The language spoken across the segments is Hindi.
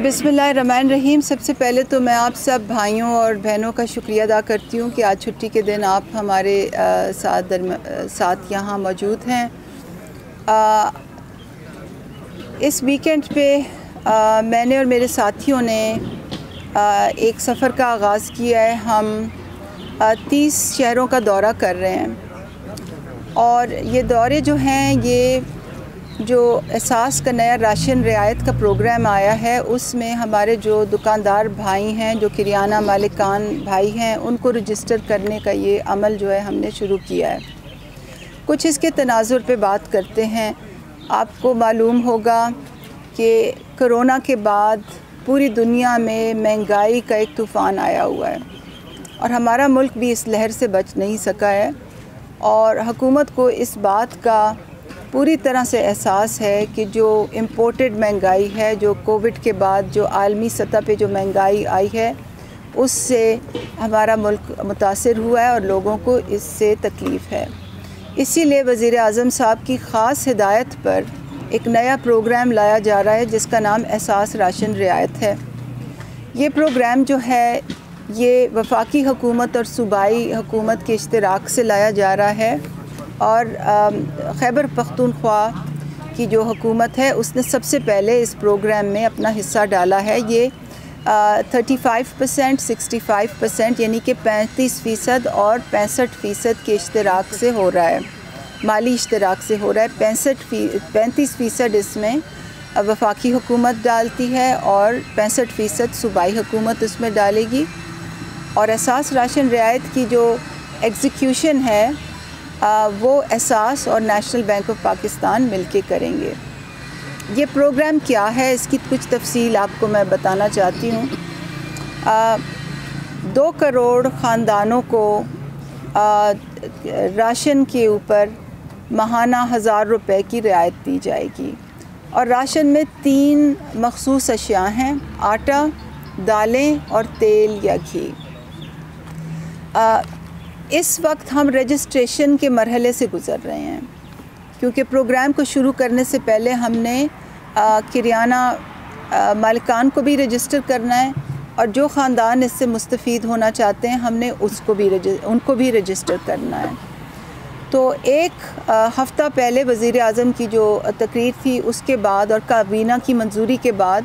बिस्मिल्लाहिर्रहमानिर्रहीम। सबसे पहले तो मैं आप सब भाइयों और बहनों का शुक्रिया अदा करती हूँ कि आज छुट्टी के दिन आप हमारे साथ यहाँ मौजूद हैं। इस वीकेंड पे मैंने और मेरे साथियों ने एक सफ़र का आगाज़ किया है। हम 30 शहरों का दौरा कर रहे हैं और ये दौरे जो हैं, ये जो एहसास का नया राशन रियायत का प्रोग्राम आया है, उसमें हमारे जो दुकानदार भाई हैं, जो किरियाना मालिकान भाई हैं, उनको रजिस्टर करने का ये अमल जो है हमने शुरू किया है। कुछ इसके तनाजुर पे बात करते हैं। आपको मालूम होगा कि कोरोना के बाद पूरी दुनिया में महंगाई का एक तूफ़ान आया हुआ है और हमारा मुल्क भी इस लहर से बच नहीं सका है और हुकूमत को इस बात का पूरी तरह से एहसास है कि जो इम्पोर्टेड महंगाई है, जो कोविड के बाद जो आलमी सतह पे जो महंगाई आई है, उससे हमारा मुल्क मुतासिर हुआ है और लोगों को इससे तकलीफ़ है। इसीलिए वज़ीर आज़म साहब की ख़ास हिदायत पर एक नया प्रोग्राम लाया जा रहा है जिसका नाम एहसास राशन रियायत है। ये प्रोग्राम जो है, ये वफाकी हुकूमत और सूबाई हुकूमत के इश्तिराक से लाया जा रहा है और खैबर पख्तूनख्वा की जो हुकूमत है, उसने सबसे पहले इस प्रोग्राम में अपना हिस्सा डाला है। ये 35%, 65% यानी कि 35% और 65% के इश्तिराक से हो रहा है, माली इश्तिराक से हो रहा है। 35% इसमें वफाकी हुकूमत डालती है और 65% सूबाई हुकूमत उसमें डालेगी। और एहसास राशन रियायत की जो एग्जीक्यूशन है वो एहसास और नेशनल बैंक ऑफ पाकिस्तान मिलके करेंगे। ये प्रोग्राम क्या है, इसकी कुछ तफसील आपको मैं बताना चाहती हूँ। 2 करोड़ ख़ानदानों को राशन के ऊपर माहाना 1000 रुपये की रियायत दी जाएगी और राशन में 3 मखसूस अशिया हैं: आटा, दालें और तेल या घी। इस वक्त हम रजिस्ट्रेशन के मरहले से गुज़र रहे हैं क्योंकि प्रोग्राम को शुरू करने से पहले हमने किरियाना मालिकान को भी रजिस्टर करना है और जो ख़ानदान इससे मुस्तफ़ीद होना चाहते हैं, हमने उनको भी रजिस्टर करना है। तो एक हफ़्ता पहले वज़ीर आज़म की जो तकरीर थी, उसके बाद और काबीना की मंजूरी के बाद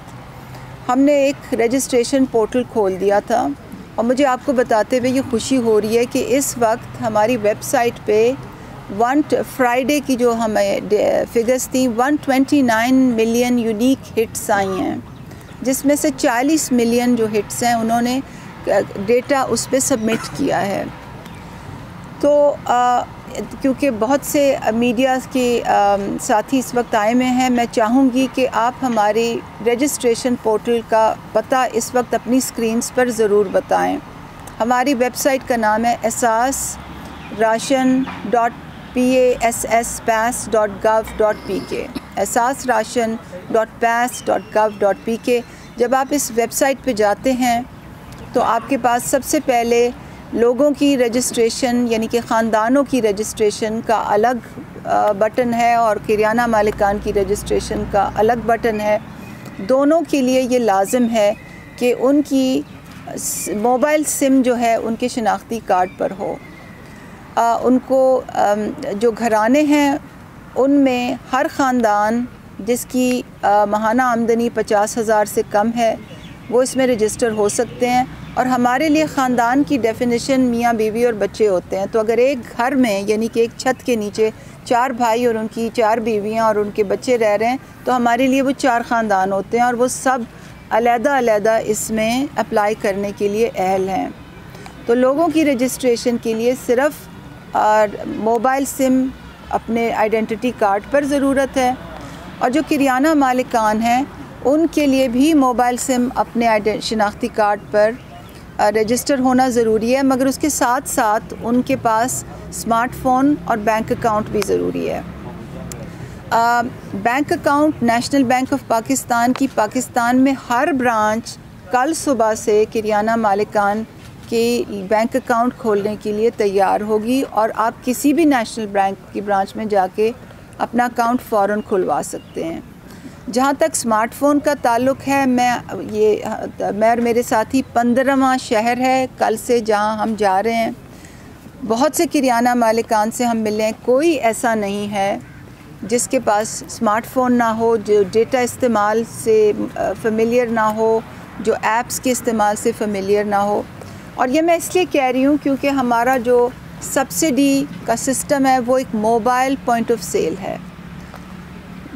हमने एक रजिस्ट्रेशन पोर्टल खोल दिया था और मुझे आपको बताते हुए ये खुशी हो रही है कि इस वक्त हमारी वेबसाइट पे फ्राइडे की जो हमें फिगर्स थी, 129 मिलियन यूनिक हिट्स आई हैं, जिसमें से 40 मिलियन जो हिट्स हैं उन्होंने डेटा उस पर सबमिट किया है। तो क्योंकि बहुत से मीडिया के साथी इस वक्त आए हुए हैं, मैं चाहूँगी कि आप हमारी रजिस्ट्रेशन पोर्टल का पता इस वक्त अपनी स्क्रीन्स पर ज़रूर बताएं। हमारी वेबसाइट का नाम है esaasration.pass.gov.pk, esaasration.pass.gov.pk। जब आप इस वेबसाइट पे जाते हैं तो आपके पास सबसे पहले लोगों की रजिस्ट्रेशन यानी कि ख़ानदानों की रजिस्ट्रेशन का अलग बटन है और किरियाना मालिकान की रजिस्ट्रेशन का अलग बटन है। दोनों के लिए ये लाज़िम है कि उनकी मोबाइल सिम जो है उनके शनाख्ती कार्ड पर हो। उनको जो घराने हैं उनमें हर ख़ानदान जिसकी माहाना आमदनी 50,000 से कम है वो इसमें रजिस्टर हो सकते हैं। और हमारे लिए ख़ानदान की डेफिनेशन मियाँ बीवी और बच्चे होते हैं। तो अगर एक घर में यानी कि एक छत के नीचे 4 भाई और उनकी 4 बीवियाँ और उनके बच्चे रह रहे हैं तो हमारे लिए वो 4 ख़ानदान होते हैं और वो सब अलग-अलग इसमें अप्लाई करने के लिए अहल हैं। तो लोगों की रजिस्ट्रेशन के लिए सिर्फ़ मोबाइल सिम अपने आइडेंटिटी कार्ड पर ज़रूरत है और जो किरियाना मालिकान हैं उनके लिए भी मोबाइल सिम अपने शनाख्ती कार्ड पर रजिस्टर होना ज़रूरी है, मगर उसके साथ साथ उनके पास स्मार्टफ़ोन और बैंक अकाउंट भी ज़रूरी है। Bank account national bank of Pakistan की पाकिस्तान में हर ब्रांच कल सुबह से किरियाना मालिकान के बैंक अकाउंट खोलने के लिए तैयार होगी और आप किसी भी नेशनल बैंक की ब्रांच में जाके अपना अकाउंट फ़ौरन खुलवा सकते हैं। जहाँ तक स्मार्टफ़ोन का ताल्लुक़ है, मैं और मेरे साथी 15वां शहर है कल से जहाँ हम जा रहे हैं। बहुत से किराना मालिकान से हम मिले हैं, कोई ऐसा नहीं है जिसके पास स्मार्टफ़ोन ना हो, जो डेटा इस्तेमाल से फ़ेमिलियर ना हो, जो ऐप्स के इस्तेमाल से फ़ेमिलियर ना हो। और ये मैं इसलिए कह रही हूँ क्योंकि हमारा जो सब्सिडी का सिस्टम है वो एक मोबाइल पॉइंट ऑफ सेल है।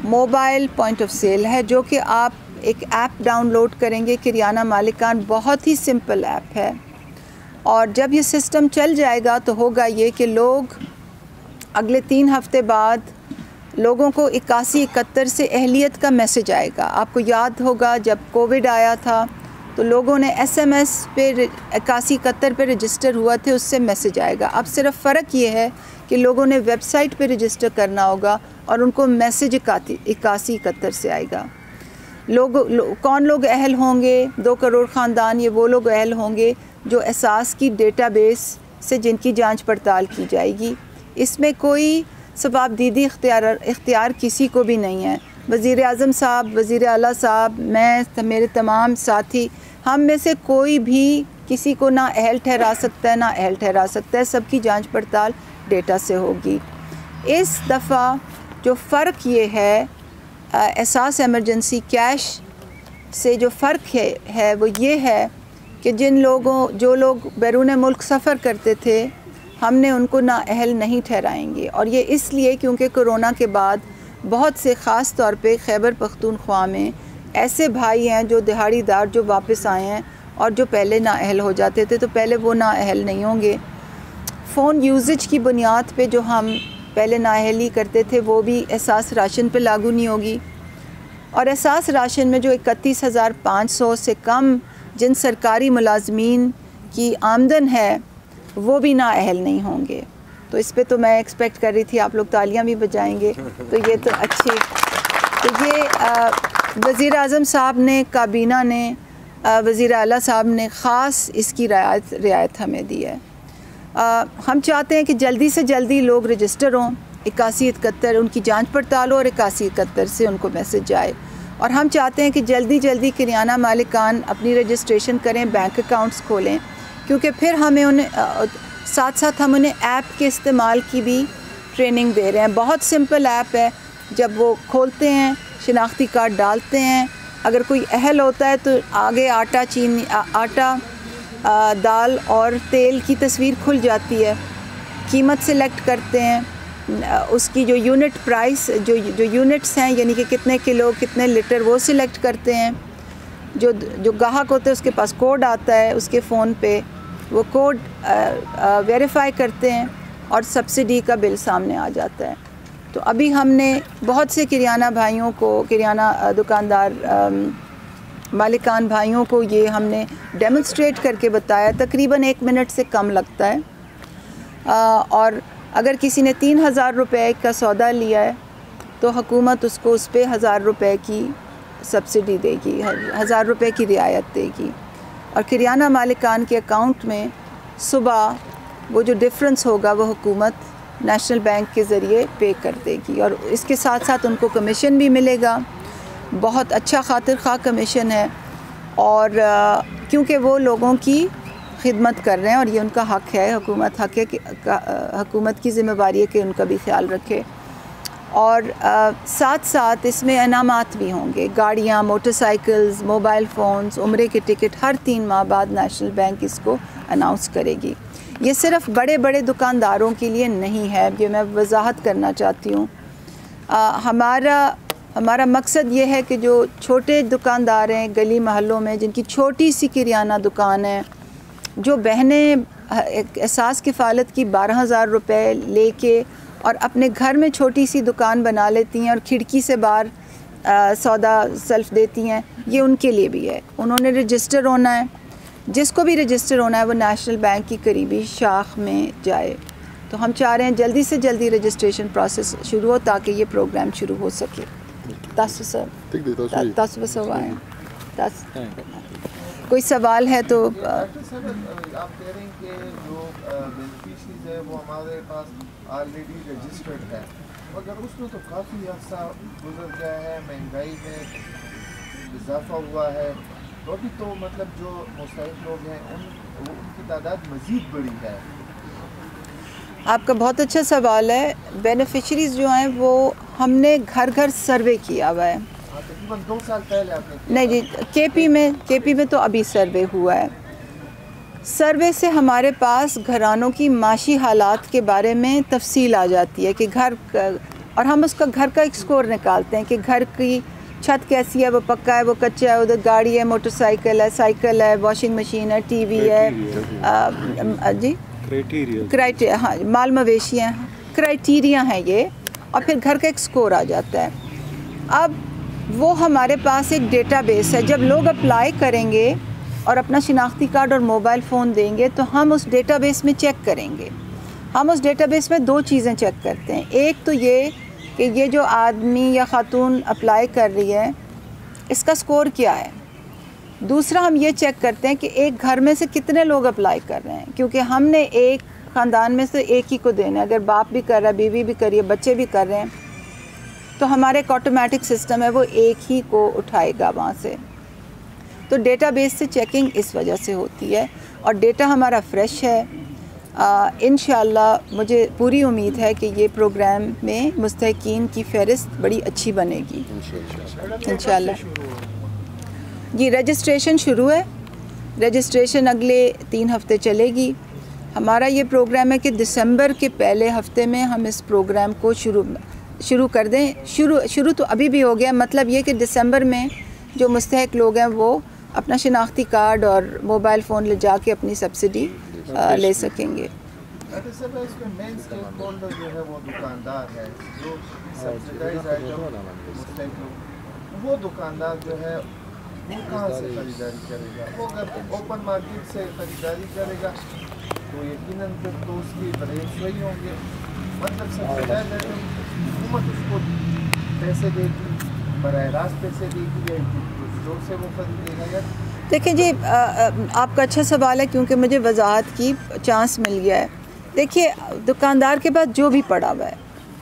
मोबाइल पॉइंट ऑफ सेल है जो कि आप एक ऐप डाउनलोड करेंगे किराना मालिकान, बहुत ही सिंपल ऐप है। और जब ये सिस्टम चल जाएगा तो होगा ये कि लोग अगले 3 हफ़्ते बाद लोगों को 8171 से अहलियत का मैसेज आएगा। आपको याद होगा जब कोविड आया था तो लोगों ने SMS पे 8171 पे रजिस्टर हुआ थे, उससे मैसेज आएगा। अब सिर्फ फ़र्क ये है कि लोगों ने वेबसाइट पे रजिस्टर करना होगा और उनको मैसेज 8171 से आएगा। कौन लोग अहल होंगे? 2 करोड़ ख़ानदान, ये वो लोग अहल होंगे जो एहसास की डेटाबेस से जिनकी जांच पड़ताल की जाएगी। इसमें कोई सवाबदीदी इख्तियार किसी को भी नहीं है। वज़ीर आज़म साहब, वज़ीर आला साहब, मैं, मेरे तमाम साथी, हम में से कोई भी किसी को ना अहल ठहरा सकता है ना अहल ठहरा सकता है। सबकी जांच पड़ताल डेटा से होगी। इस दफ़ा जो फ़र्क ये है एहसास एमरजेंसी कैश से जो फ़र्क है वो ये है कि जो लोग बैरून मुल्क सफ़र करते थे, हमने उनको नाअहल नहीं ठहराएंगे। और ये इसलिए क्योंकि कोरोना के बाद बहुत से ख़ास तौर पे खैबर पख्तूनख्वा में ऐसे भाई हैं जो दिहाड़ीदार जो वापस आए हैं और जो पहले नाअहल हो जाते थे, तो पहले वो नाअहल नहीं होंगे। फ़ोन यूजेज की बुनियाद पे जो हम पहले नाअहली करते थे वो भी एहसास राशन पे लागू नहीं होगी। और एहसास राशन में जो 31,500 से कम जिन सरकारी मुलाजमीन की आमदन है वो भी नाअहल नहीं होंगे। तो इस पे तो मैं एक्सपेक्ट कर रही थी आप लोग तालियां भी बजाएंगे, तो ये तो अच्छी। तो ये वज़ीर आज़म साहब ने, काबीना ने, वज़ीर आला साहब ने ख़ास इसकी रियायत हमें दी है। हम चाहते हैं कि जल्दी से जल्दी लोग रजिस्टर हों, 8171 उनकी जांच पड़ताल हो और 8171 से उनको मैसेज जाए। और हम चाहते हैं कि जल्दी जल्दी किराना मालिकान अपनी रजिस्ट्रेशन करें, बैंक अकाउंट्स खोलें, क्योंकि फिर हमें उन्हें साथ साथ हम उन्हें ऐप के इस्तेमाल की भी ट्रेनिंग दे रहे हैं। बहुत सिंपल ऐप है, जब वो खोलते हैं, शिनाख्ती कार्ड डालते हैं, अगर कोई अहल होता है तो आगे आटा, दाल और तेल की तस्वीर खुल जाती है। कीमत सिलेक्ट करते हैं, उसकी जो यूनिट प्राइस, जो यूनिट्स हैं यानी कि कितने किलो कितने लीटर, वो सिलेक्ट करते हैं। जो ग्राहक होते हैं उसके पास कोड आता है उसके फ़ोन पे, वो कोड वेरीफाई करते हैं और सब्सिडी का बिल सामने आ जाता है। तो अभी हमने बहुत से किराना भाइयों को, किराना दुकानदार मालिकान भाइयों को ये हमने डेमोन्स्ट्रेट करके बताया। तकरीबन 1 मिनट से कम लगता है। और अगर किसी ने 3,000 रुपये का सौदा लिया है तो हुकूमत उसको उस पर 1,000 रुपये की सब्सिडी देगी, 1,000 रुपये की रियायत देगी। और किराना मालिकान के अकाउंट में सुबह वो जो डिफरेंस होगा वो हुकूमत नेशनल बैंक के ज़रिए पे कर देगी। और इसके साथ साथ उनको कमीशन भी मिलेगा, बहुत अच्छा खातिर खा कमीशन है। और क्योंकि वो लोगों की खिदमत कर रहे हैं और ये उनका हक़ है, हक है कि हुकूमत की ज़िम्मेवारी है कि उनका भी ख्याल रखे। और साथ साथ इसमें इनामात भी होंगे, गाड़ियाँ, मोटरसाइकिल्स, मोबाइल फ़ोन्स, उम्रे के टिकट हर 3 माह बाद नेशनल बैंक इसको अनाउंस करेगी। ये सिर्फ़ बड़े बड़े दुकानदारों के लिए नहीं है, ये मैं वजाहत करना चाहती हूँ। हमारा मकसद ये है कि जो छोटे दुकानदार हैं गली महलों में, जिनकी छोटी सी किराना दुकान है, जो बहनें एहसास किफ़ालत की 12,000 रुपये लेके और अपने घर में छोटी सी दुकान बना लेती हैं और खिड़की से बाहर सौदा सेल्फ देती हैं, ये उनके लिए भी है। उन्होंने रजिस्टर होना है, जिसको भी रजिस्टर होना है वो नेशनल बैंक की करीबी शाख में जाए। तो हम चाह रहे हैं जल्दी से जल्दी रजिस्ट्रेशन प्रोसेस शुरू हो ताकि ये प्रोग्राम शुरू हो सके। कोई सवाल है तो आप कह रहे हैं कि जो बेनिफिशरीज है वो हमारे पास ऑलरेडी रजिस्टर्ड है मगर उसमें तो काफ़ी अर्सा गुजर गया है, महंगाई में इजाफा हुआ है, तो अभी तो मतलब जो मुस्तहिक लोग हैं उनकी तादाद मज़ीद बढ़ी है। आपका बहुत अच्छा सवाल है। बेनिफिशरीज़ जो हैं वो हमने घर घर सर्वे किया हुआ है। तकरीबन 2 साल पहले आपने नहीं जी, केपी में तो अभी सर्वे हुआ है। सर्वे से हमारे पास घरानों की माशी हालात के बारे में तफसील आ जाती है कि और हम उसका घर का एक स्कोर निकालते हैं कि घर की छत कैसी है, वो पक्का है, वो कच्चा है, उधर गाड़ी है, मोटरसाइकिल है, साइकिल है, वॉशिंग मशीन है, टीवी है, जी क्राइटेरिया, हाँ, माल मवेशी हैं, क्राइटेरिया हैं ये, और फिर घर का एक स्कोर आ जाता है। अब वो हमारे पास एक डेटाबेस है। जब लोग अप्लाई करेंगे और अपना शिनाख्ती कार्ड और मोबाइल फ़ोन देंगे तो हम उस डेटाबेस में चेक करेंगे। हम उस डेटाबेस में 2 चीज़ें चेक करते हैं। एक तो ये कि ये जो आदमी या ख़ातून अप्लाई कर रही है इसका स्कोर क्या है। दूसरा हम ये चेक करते हैं कि एक घर में से कितने लोग अप्लाई कर रहे हैं, क्योंकि हमने एक ख़ानदान में से एक ही को देना है। अगर बाप भी कर रहा है, बीवी भी कर रही है, बच्चे भी कर रहे हैं, तो हमारे एक ऑटोमेटिक सिस्टम है वो एक ही को उठाएगा वहाँ से। तो डेटाबेस से चेकिंग इस वजह से होती है और डेटा हमारा फ्रेश है। इंशाअल्लाह मुझे पूरी उम्मीद है कि ये प्रोग्राम में मुस्तहिकीन की फ़हरिस्त बड़ी अच्छी बनेगी इंशाअल्लाह। जी, रजिस्ट्रेशन शुरू है। रजिस्ट्रेशन अगले 3 हफ़्ते चलेगी। हमारा ये प्रोग्राम है कि दिसंबर के पहले हफ़्ते में हम इस प्रोग्राम को शुरू कर दें। शुरू तो अभी भी हो गया, मतलब ये कि दिसंबर में जो मुस्तहिक लोग हैं वो अपना शिनाख्ती कार्ड और मोबाइल फ़ोन ले जाके अपनी सब्सिडी ले सकेंगे। इसमें मेन स्टेक होल्डर जो है वो दुकानदार है, जो सब्सिडाइज आइटम मुस्तहिक लोग, वो दुकानदार जो है वो कहाँ से ख़रीदारी करेगा? वो अगर ओपन मार्केट से ख़रीदारी करेगा तो यकीनन फिर तो उसकी रेट वही होंगे। मतलब सब्सिडाइज आइटम हुकूमत उसको पैसे देगी, बराह रास्त पैसे देगी या स्टोर से वो खरीदेगा। देखिए जी, आपका अच्छा सवाल है क्योंकि मुझे वजाहत की चांस मिल गया है। देखिए, दुकानदार के पास जो भी पड़ा हुआ है,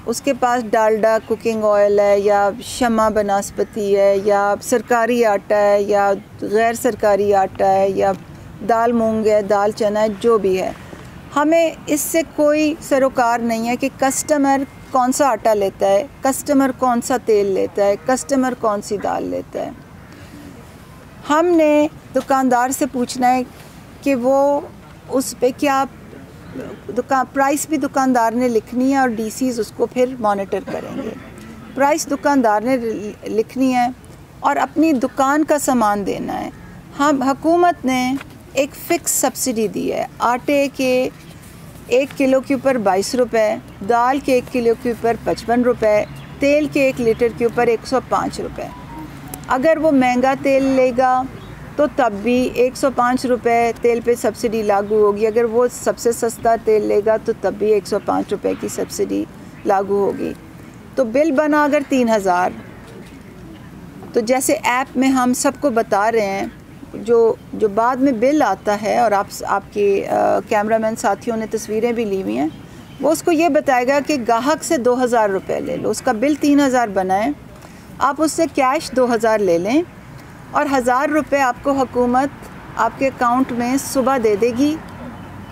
उसके पास डालडा कुकिंग ऑयल है या शमा बनस्पति है या सरकारी आटा है या गैर सरकारी आटा है या दाल मूंग है, दाल चना है, जो भी है, हमें इससे कोई सरोकार नहीं है कि कस्टमर कौन सा आटा लेता है, कस्टमर कौन सा तेल लेता है, कस्टमर कौन सी दाल लेता है। हमने दुकानदार से पूछना है कि वो उस पे क्या प्राइस भी दुकानदार ने लिखनी है और डीसीज़ उसको फिर मॉनिटर करेंगे। प्राइस दुकानदार ने लिखनी है और अपनी दुकान का सामान देना है। हुकूमत ने एक फ़िक्स सब्सिडी दी है। आटे के 1 किलो के ऊपर 22 रुपये, दाल के 1 किलो के ऊपर 55 रुपये, तेल के 1 लीटर के ऊपर 105 रुपये। अगर वो महंगा तेल लेगा तो तब भी 105 रुपये तेल पे सब्सिडी लागू होगी। अगर वो सबसे सस्ता तेल लेगा तो तब भी 105 रुपये की सब्सिडी लागू होगी। तो बिल बना अगर 3000, तो जैसे ऐप में हम सबको बता रहे हैं, जो बाद में बिल आता है और आपके कैमरामैन साथियों ने तस्वीरें भी ली हुई हैं, वो उसको ये बताएगा कि ग्राहक से 2000 रुपये ले लो, उसका बिल 3000 बनाए, आप उससे कैश 2000 ले लें और 1000 रुपये आपको हुकूमत आपके अकाउंट में सुबह दे देगी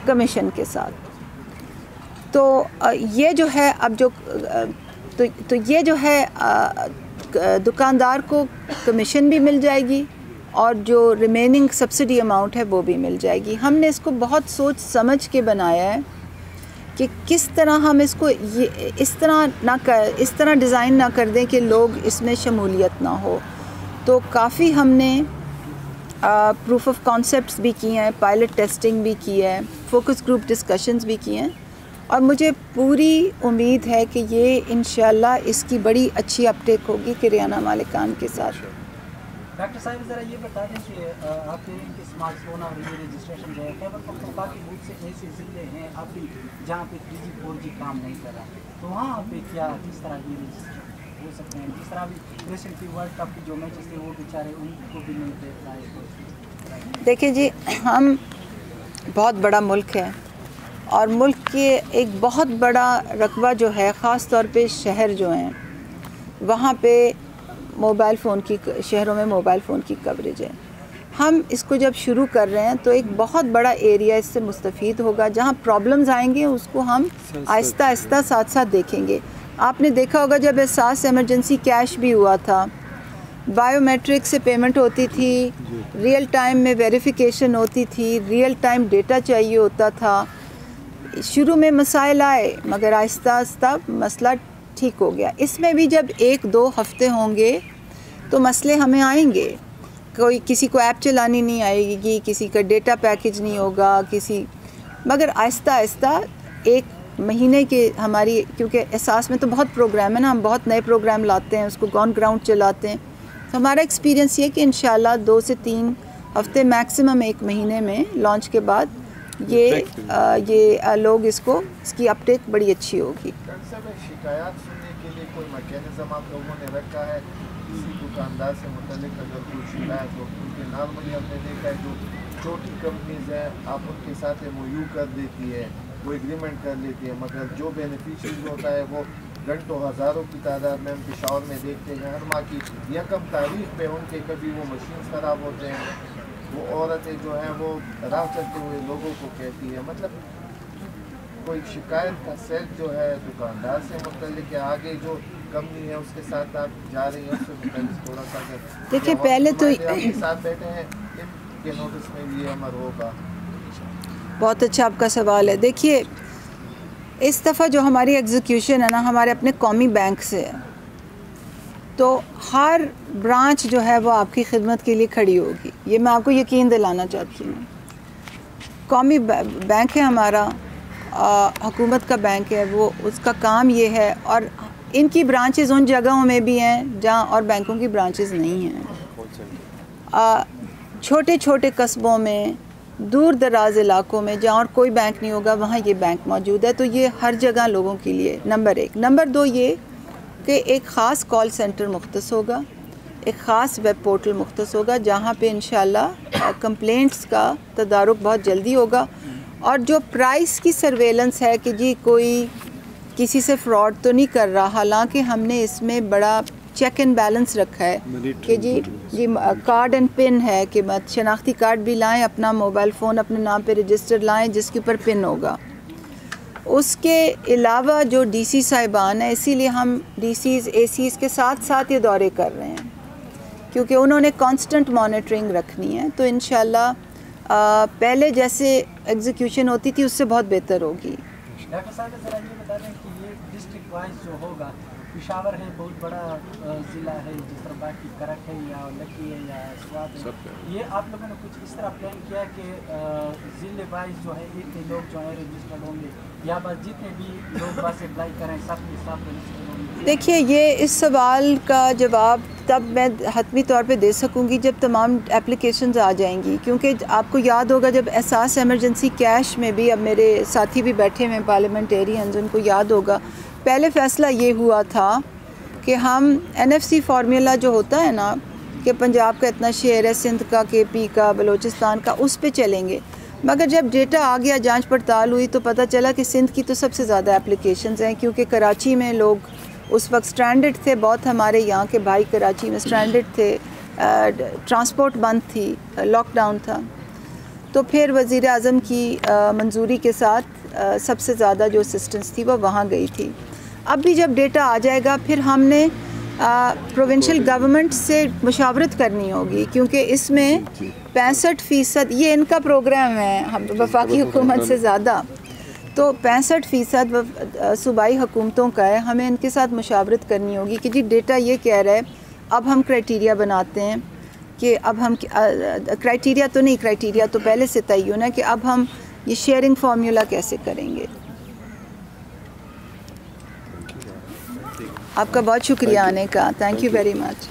कमीशन के साथ। तो ये जो है अब जो तो ये जो है दुकानदार को कमीशन भी मिल जाएगी और जो रिमेनिंग सब्सिडी अमाउंट है वो भी मिल जाएगी। हमने इसको बहुत सोच समझ के बनाया है कि किस तरह हम इसको इस तरह डिज़ाइन ना कर दें कि लोग इसमें शमूलियत ना हो। तो काफ़ी हमने प्रूफ ऑफ कॉन्सेप्ट्स भी किए हैं, पायलट टेस्टिंग भी की है, फोकस ग्रुप डिस्कशंस भी किए हैं और मुझे पूरी उम्मीद है कि ये इंशाल्लाह इसकी बड़ी अच्छी अपटेक होगी किराना मालिकान के साथ। डॉक्टर साहब ज़रा ये बता दें कि आपके इनके स्मार्टफोन और ये रजिस्ट्रेशन जो है खैबर पख्तूनख्वा के बहुत से ऐसे ज़िले हैं अभी जहाँ पे 3G 4G काम नहीं कर रहा, तो वहाँ पे क्या किस तरह ये रजिस्ट्रेशन हो सकते हैं? जिस तरह भी रिसेंटली वर्ल्ड कप के जो मैचेस थे वो बेचारे उनको भी नहीं दे पाए। देखिए जी, हम बहुत बड़ा मुल्क है और मुल्क के एक बहुत बड़ा रकबा जो है, ख़ास तौर पे शहर जो हैं वहाँ पे मोबाइल फ़ोन की, शहरों में मोबाइल फ़ोन की कवरेज है। हम इसको जब शुरू कर रहे हैं तो एक बहुत बड़ा एरिया इससे मुस्तफ़ीद होगा। जहाँ प्रॉब्लम्स आएंगे उसको हम आहिस्ता आहिस्ता साथ साथ देखेंगे। आपने देखा होगा जब एहसास इमरजेंसी कैश भी हुआ था, बायोमेट्रिक से पेमेंट होती थी, रियल टाइम में वेरिफिकेशन होती थी, रियल टाइम डेटा चाहिए होता था। शुरू में मसाइल आए मगर आहिस्ता आहिस्ता मसला ठीक हो गया। इसमें भी जब 1-2 हफ़्ते होंगे तो मसले हमें आएंगे। कोई किसी को ऐप चलानी नहीं आएगी, किसी का डेटा पैकेज नहीं होगा, मगर आहिस्ता आहिस्ता 1 महीने के हमारी, क्योंकि एहसास में तो बहुत प्रोग्राम है ना, हम बहुत नए प्रोग्राम लाते हैं, उसको ऑन ग्राउंड चलाते हैं। तो हमारा एक्सपीरियंस ये कि इंशाल्लाह 2 से 3 हफ़्ते मैक्सिमम 1 महीने में लॉन्च के बाद ये लोग इसकी अपटेक बड़ी अच्छी होगी। शिकायत सुनने के लिए कोई मैकेनिज्म आप लोगों ने रखा है? किसी दुकानदार से मुतल्लिक अगर कोई शिकायत हो, क्योंकि नॉर्मली हमने देखा है जो छोटी कंपनीज हैं आप उनके साथ MOU कर देती है, वो एग्रीमेंट कर लेती है, मगर जो बेनिफिशियरी होता है वो घंटों हज़ारों की तादाद में हम पेशावर में देखते हैं। हर माह की 1 तारीख पे उनके कभी वो मशीन ख़राब होते हैं, वो औरतें जो हैं वो राह चलते हुए लोगों को कहती है। मतलब कोई शिकायत का सेट जो है दुकानदार से मुतल्लिक या आगे जो कंपनी है उसके साथ आप जा रही हैं उससे मुतल्लिक थोड़ा सा देखिए, पहले तो आपके साथ बैठे हैं, इनके नोटिस में भी अमर होगा। बहुत अच्छा आपका सवाल है। देखिए, इस दफ़ा जो हमारी एग्जीक्यूशन है ना, हमारे अपने कौमी बैंक से है, तो हर ब्रांच जो है वो आपकी खिदमत के लिए खड़ी होगी। ये मैं आपको यकीन दिलाना चाहती हूँ। कौमी बैंक है हमारा, हुकूमत का बैंक है वो, उसका काम ये है। और इनकी ब्रांचेस उन जगहों में भी हैं जहाँ और बैंकों की ब्रांचेस नहीं हैं। छोटे छोटे कस्बों में, दूर दराज इलाकों में जहाँ और कोई बैंक नहीं होगा वहाँ ये बैंक मौजूद है। तो ये हर जगह लोगों के लिए नंबर 1। नंबर 2 ये कि एक ख़ास कॉल सेंटर मुख्तस होगा, एक ख़ास वेब पोर्टल मुख्तस होगा जहाँ पे इंशाल्लाह कंप्लेंट्स का तदारुक बहुत जल्दी होगा। और जो प्राइस की सर्वेलेंस है कि जी कोई किसी से फ्रॉड तो नहीं कर रहा, हालांकि हमने इसमें बड़ा चेक एंड बैलेंस रखा है कि जी कार्ड एंड पिन है कि मत शनाख्ती कार्ड भी लाएं, अपना मोबाइल फ़ोन अपने नाम पे रजिस्टर लाएं जिसके ऊपर पिन होगा। उसके अलावा जो DC साहिबान है, इसीलिए हम DCs ACs के साथ साथ ये दौरे कर रहे हैं क्योंकि उन्होंने कांस्टेंट मॉनिटरिंग रखनी है। तो इंशाल्लाह पहले जैसे एग्जीक्यूशन होती थी उससे बहुत बेहतर होगी। डॉक्टर साहब ज़रा ये बता रहे हैं कि ये डिस्ट्रिक्ट वाइज जो होगा, पेशावर है बहुत बड़ा ज़िला है, जिस तरह बाकी करक है या लकी है या स्वाद है, ये आप लोगों ने कुछ इस तरह प्लान किया कि ज़िले वाइज जो है इतने लोग जो है रजिस्टर्ड होंगे या बस जितने भी लोग बस अप्लाई करें सब के सब रजिस्टर्ड होंगे? देखिए, ये इस सवाल का जवाब तब मैं हतमी तौर पे दे सकूंगी जब तमाम एप्लीकेशंस आ जाएंगी, क्योंकि आपको याद होगा जब एहसास इमरजेंसी कैश में भी, अब मेरे साथी भी बैठे हुए पार्लियामेंटेरियंस, उनको याद होगा पहले फ़ैसला ये हुआ था कि हम NFC फार्मूला जो होता है ना कि पंजाब का इतना शेयर है, सिंध का, KP का, बलूचिस्तान का, उस पे चलेंगे। मगर जब डेटा आ गया, जांच पड़ताल हुई तो पता चला कि सिंध की तो सबसे ज़्यादा एप्लीकेशंस हैं, क्योंकि कराची में लोग उस वक्त स्ट्रैंडेड थे। बहुत हमारे यहाँ के भाई कराची में स्ट्रैंडेड थे, ट्रांसपोर्ट बंद थी, लॉकडाउन था। तो फिर वज़ीर आज़म की मंजूरी के साथ सबसे ज़्यादा जो असिस्टेंस थी वो वहाँ गई थी। अब भी जब डेटा आ जाएगा फिर हमने प्रोविंशियल गवर्नमेंट से मुशावरत करनी होगी, क्योंकि इसमें 65% ये इनका प्रोग्राम है, हम वफाकी हुकूमत से ज़्यादा, तो 65% सूबाई हुकूमतों का है। हमें इनके साथ मुशावरत करनी होगी कि जी डेटा ये कह रहा है, अब हम क्राइटेरिया बनाते हैं कि अब हम क्राइटेरिया तो पहले से तय्युन है कि अब हम ये शेयरिंग फार्मूला कैसे करेंगे। आपका बहुत शुक्रिया आने का, थैंक यू वेरी मच।